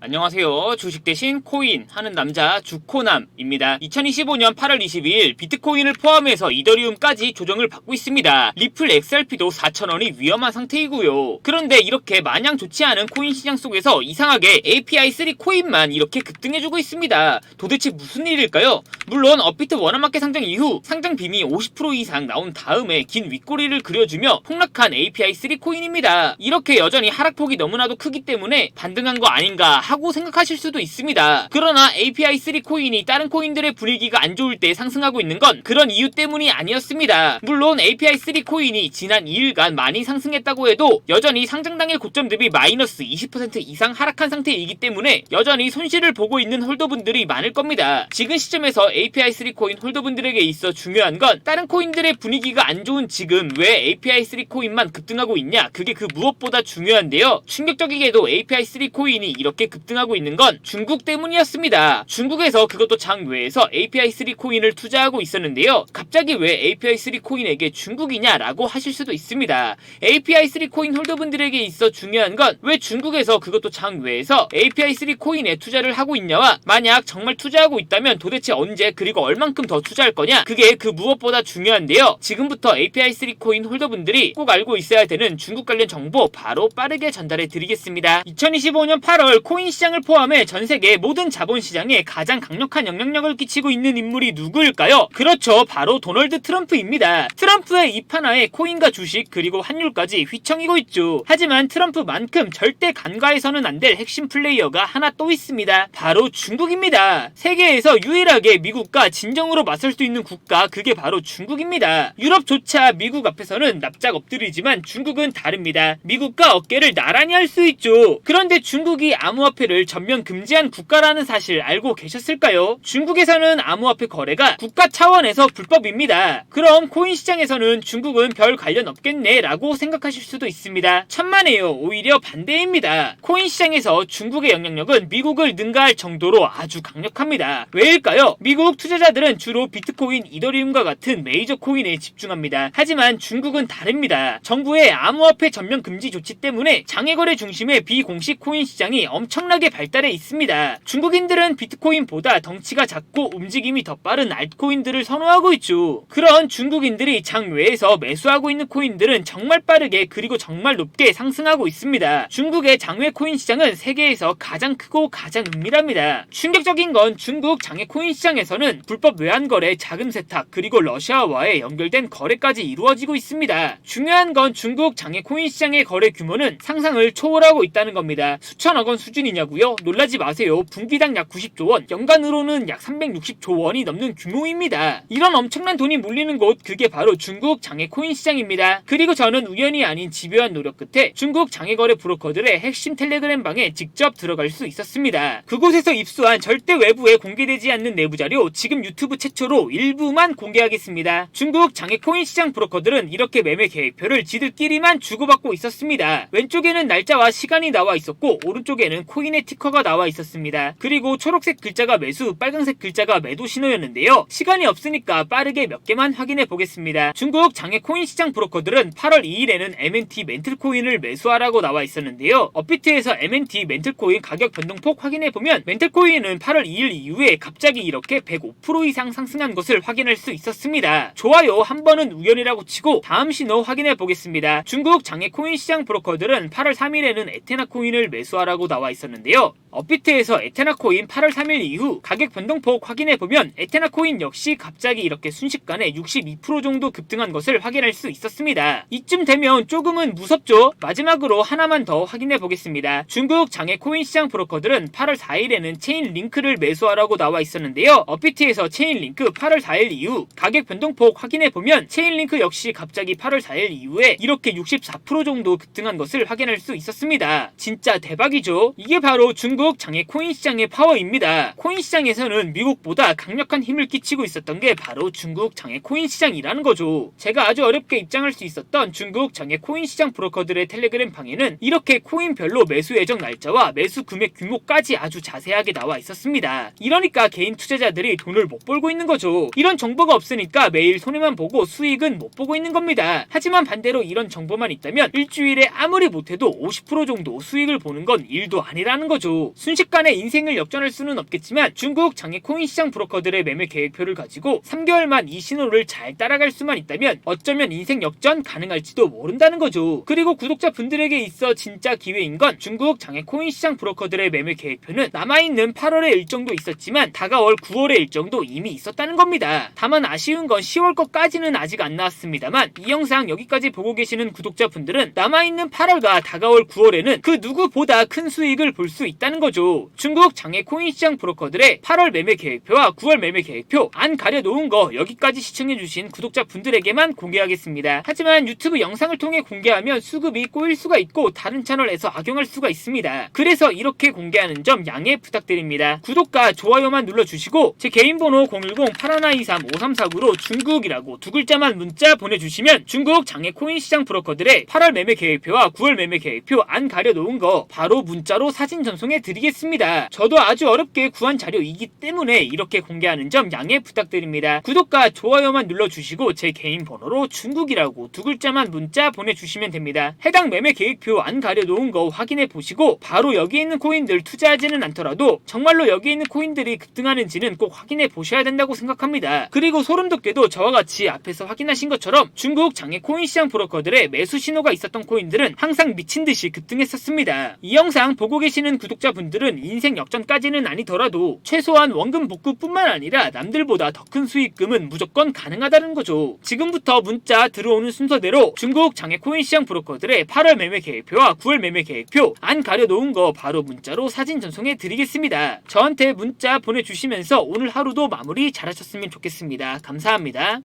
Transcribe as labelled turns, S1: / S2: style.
S1: 안녕하세요. 주식 대신 코인 하는 남자 주코남입니다. 2025년 8월 22일 비트코인을 포함해서 이더리움까지 조정을 받고 있습니다. 리플 XRP도 4,000원이 위험한 상태이고요. 그런데 이렇게 마냥 좋지 않은 코인 시장 속에서 이상하게 API3 코인만 이렇게 급등해주고 있습니다. 도대체 무슨 일일까요? 물론 업비트 원화마켓 상장 이후 상장 빔이 50% 이상 나온 다음에 긴 윗꼬리를 그려주며 폭락한 API3 코인입니다. 이렇게 여전히 하락폭이 너무나도 크기 때문에 반등한 거 아닌가 하고 생각하실 수도 있습니다. 그러나 API3 코인이 다른 코인들의 분위기가 안 좋을 때 상승하고 있는 건 그런 이유 때문이 아니었습니다. 물론 API3 코인이 지난 2일간 많이 상승했다고 해도 여전히 상장당일 고점 대비 마이너스 20% 이상 하락한 상태이기 때문에 여전히 손실을 보고 있는 홀더분들이 많을 겁니다. 지금 시점에서 API3 코인 홀더분들에게 있어 중요한 건 다른 코인들의 분위기가 안 좋은 지금 왜 API3 코인만 급등하고 있냐, 그게 그 무엇보다 중요한데요. 충격적이게도 API3 코인이 이렇게 급등하고 있는 건 중국 때문이었습니다. 중국에서 그것도 장외에서 API3 코인을 투자하고 있었는데요. 갑자기 왜 API3 코인에게 중국이냐라고 하실 수도 있습니다. API3 코인 홀더분들에게 있어 중요한 건 왜 중국에서 그것도 장외에서 API3 코인에 투자를 하고 있냐와 만약 정말 투자하고 있다면 도대체 언제 그리고 얼만큼 더 투자할 거냐, 그게 그 무엇보다 중요한데요. 지금부터 API3 코인 홀더분들이 꼭 알고 있어야 되는 중국 관련 정보 바로 빠르게 전달해 드리겠습니다. 2025년 8월 코인 시장을 포함해 전 세계 모든 자본시장에 가장 강력한 영향력을 끼치고 있는 인물이 누구일까요? 그렇죠, 바로 도널드 트럼프입니다. 트럼프의 입 하나에 코인과 주식 그리고 환율까지 휘청이고 있죠. 하지만 트럼프만큼 절대 간과해서는 안 될 핵심 플레이어가 하나 또 있습니다. 바로 중국입니다. 세계에서 유일하게 미국과 진정으로 맞설 수 있는 국가, 그게 바로 중국입니다. 유럽조차 미국 앞에서는 납작 엎드리지만 중국은 다릅니다. 미국과 어깨를 나란히 할 수 있죠. 그런데 중국이 암호화폐를 전면 금지한 국가라는 사실 알고 계셨을까요? 중국에서는 암호화폐 거래가 국가 차원에서 불법입니다. 그럼 코인 시장에서는 중국은 별 관련 없겠네 라고 생각하실 수도 있습니다. 천만에요. 오히려 반대입니다. 코인 시장에서 중국의 영향력은 미국을 능가할 정도로 아주 강력합니다. 왜일까요? 미국 투자자들은 주로 비트코인, 이더리움과 같은 메이저 코인에 집중합니다. 하지만 중국은 다릅니다. 정부의 암호화폐 전면 금지 조치 때문에 장외거래 중심의 비공식 코인 시장이 엄청나게 발달해 있습니다. 중국인들은 비트코인보다 덩치가 작고 움직임이 더 빠른 알트코인들을 선호하고 있죠. 그런 중국인들이 장외에서 매수하고 있는 코인들은 정말 빠르게 그리고 정말 높게 상승하고 있습니다. 중국의 장외 코인 시장은 세계에서 가장 크고 가장 은밀합니다. 충격적인 건 중국 장외 코인 시장에서는 불법 외환거래, 자금 세탁, 그리고 러시아와의 연결된 거래까지 이루어지고 있습니다. 중요한 건 중국 장외 코인 시장의 거래 규모는 상상을 초월하고 있다는 겁니다. 수천억 원 수준이냐고요? 놀라지 마세요. 분기당 약 90조 원, 연간으로는 약 360조 원이 넘는 규모입니다. 이런 엄청난 돈이 몰리는 곳, 그게 바로 중국 장외 코인 시장입니다. 그리고 저는 우연이 아닌 집요한 노력 끝에 중국 장외거래 브로커들의 핵심 텔레그램 방에 직접 들어갈 수 있었습니다. 그곳에서 입수한 절대 외부에 공개되지 않는 내부 자료, 지금 유튜브 최초로 일부만 공개하겠습니다. 중국 장외 코인 시장 브로커들은 이렇게 매매 계획표를 지들끼리만 주고받고 있었습니다. 왼쪽에는 날짜와 시간이 나와 있었고 오른쪽에는 코인의 티커가 나와 있었습니다. 그리고 초록색 글자가 매수, 빨간색 글자가 매도 신호였는데요. 시간이 없으니까 빠르게 몇 개만 확인해 보겠습니다. 중국 장외 코인 시장 브로커들은 8월 2일에는 MNT 멘틀코인을 매수하라고 나와 있었는데요. 업비트에서 MNT 멘틀코인 가격 변동폭 확인해 보면 멘틀코인은 8월 2일 이후에 갑자기 이렇게 105% 이상 상승한 것을 확인할 수 있었습니다. 좋아요, 한 번은 우연이라고 치고 다음 신호 확인해 보겠습니다. 중국 장외 코인 시장 브로커들은 8월 3일에는 에테나 코인을 매수하라고 나와 있었는데요. 업비트에서 에테나 코인 8월 3일 이후 가격 변동폭 확인해 보면 에테나 코인 역시 갑자기 이렇게 순식간에 62% 정도 급등한 것을 확인할 수 있었습니다. 이쯤 되면 조금은 무섭죠? 마지막으로 하나만 더 확인해 보겠습니다. 중국 장외 코인 시장 브로커들은 8월 4일에는 체인링크를 매수하라고 나와 있었는데요. 업비트에서 체인링크 8월 4일 이후 가격 변동폭 확인해 보면 체인링크 역시 갑자기 8월 4일 이후에 이렇게 64% 정도 급등한 것을 확인할 수 있었습니다. 진짜 대박이죠? 이게 바로 중국 장외 코인 시장의 파워입니다. 코인 시장에서는 미국보다 강력한 힘을 끼치고 있었던 게 바로 중국 장외 코인 시장이라는 거죠. 제가 아주 어렵게 입장할 수 있었던 중국 장외 코인 시장 브로커들의 텔레그램 방에는 이렇게 코인별로 매수 예정 날짜와 매수 금액 규모까지 아주 자세하게 나와 있었습니다. 이러니까 개인 투자자들이 분들이 돈을 못 벌고 있는 거죠. 이런 정보가 없으니까 매일 손해만 보고 수익은 못 보고 있는 겁니다. 하지만 반대로 이런 정보만 있다면 일주일에 아무리 못해도 50% 정도 수익을 보는 건 일도 아니라는 거죠. 순식간에 인생을 역전할 수는 없겠지만 중국 장외 코인 시장 브로커들의 매매 계획표를 가지고 3개월만 이 신호를 잘 따라갈 수만 있다면 어쩌면 인생 역전 가능할지도 모른다는 거죠. 그리고 구독자분들에게 있어 진짜 기회인 건 중국 장외 코인 시장 브로커들의 매매 계획표는 남아있는 8월의 일정도 있었지만 다가올 9월의 일정도 이미 있었다는 겁니다. 다만 아쉬운 건 10월 것까지는 아직 안 나왔습니다만 이 영상 여기까지 보고 계시는 구독자분들은 남아있는 8월과 다가올 9월에는 그 누구보다 큰 수익을 볼 수 있다는 거죠. 중국 장외 코인 시장 브로커들의 8월 매매 계획표와 9월 매매 계획표 안 가려놓은 거 여기까지 시청해주신 구독자분들에게만 공개하겠습니다. 하지만 유튜브 영상을 통해 공개하면 수급이 꼬일 수가 있고 다른 채널에서 악용할 수가 있습니다. 그래서 이렇게 공개하는 점 양해 부탁드립니다. 구독과 좋아요만 눌러주시고 제 개인 번호 010-8123-5349로 중국이라고 두 글자만 문자 보내주시면 중국 장외 코인 시장 브로커들의 8월 매매 계획표와 9월 매매 계획표 안 가려놓은 거 바로 문자로 사진 전송해 드리겠습니다. 저도 아주 어렵게 구한 자료이기 때문에 이렇게 공개하는 점 양해 부탁드립니다. 구독과 좋아요만 눌러주시고 제 개인 번호로 중국이라고 두 글자만 문자 보내주시면 됩니다. 해당 매매 계획표 안 가려놓은 거 확인해 보시고 바로 여기 있는 코인들 투자하지는 않더라도 정말로 여기 있는 코인들이 급등하는지는 꼭 확인해 보셔야 된다고 생각합니다. 그리고 소름돋게도 저와 같이 앞에서 확인하신 것처럼 중국 장외 코인 시장 브로커들의 매수 신호가 있었던 코인들은 항상 미친듯이 급등했었습니다. 이 영상 보고 계시는 구독자분들은 인생 역전까지는 아니더라도 최소한 원금 복구뿐만 아니라 남들보다 더 큰 수익금은 무조건 가능하다는 거죠. 지금부터 문자 들어오는 순서대로 중국 장외 코인 시장 브로커들의 8월 매매 계획표와 9월 매매 계획표 안 가려놓은 거 바로 문자로 사진 전송해 드리겠습니다. 저한테 문자 보내주시면서 오늘 하루도 마무리 잘하셨으면 좋겠습니다. 감사합니다.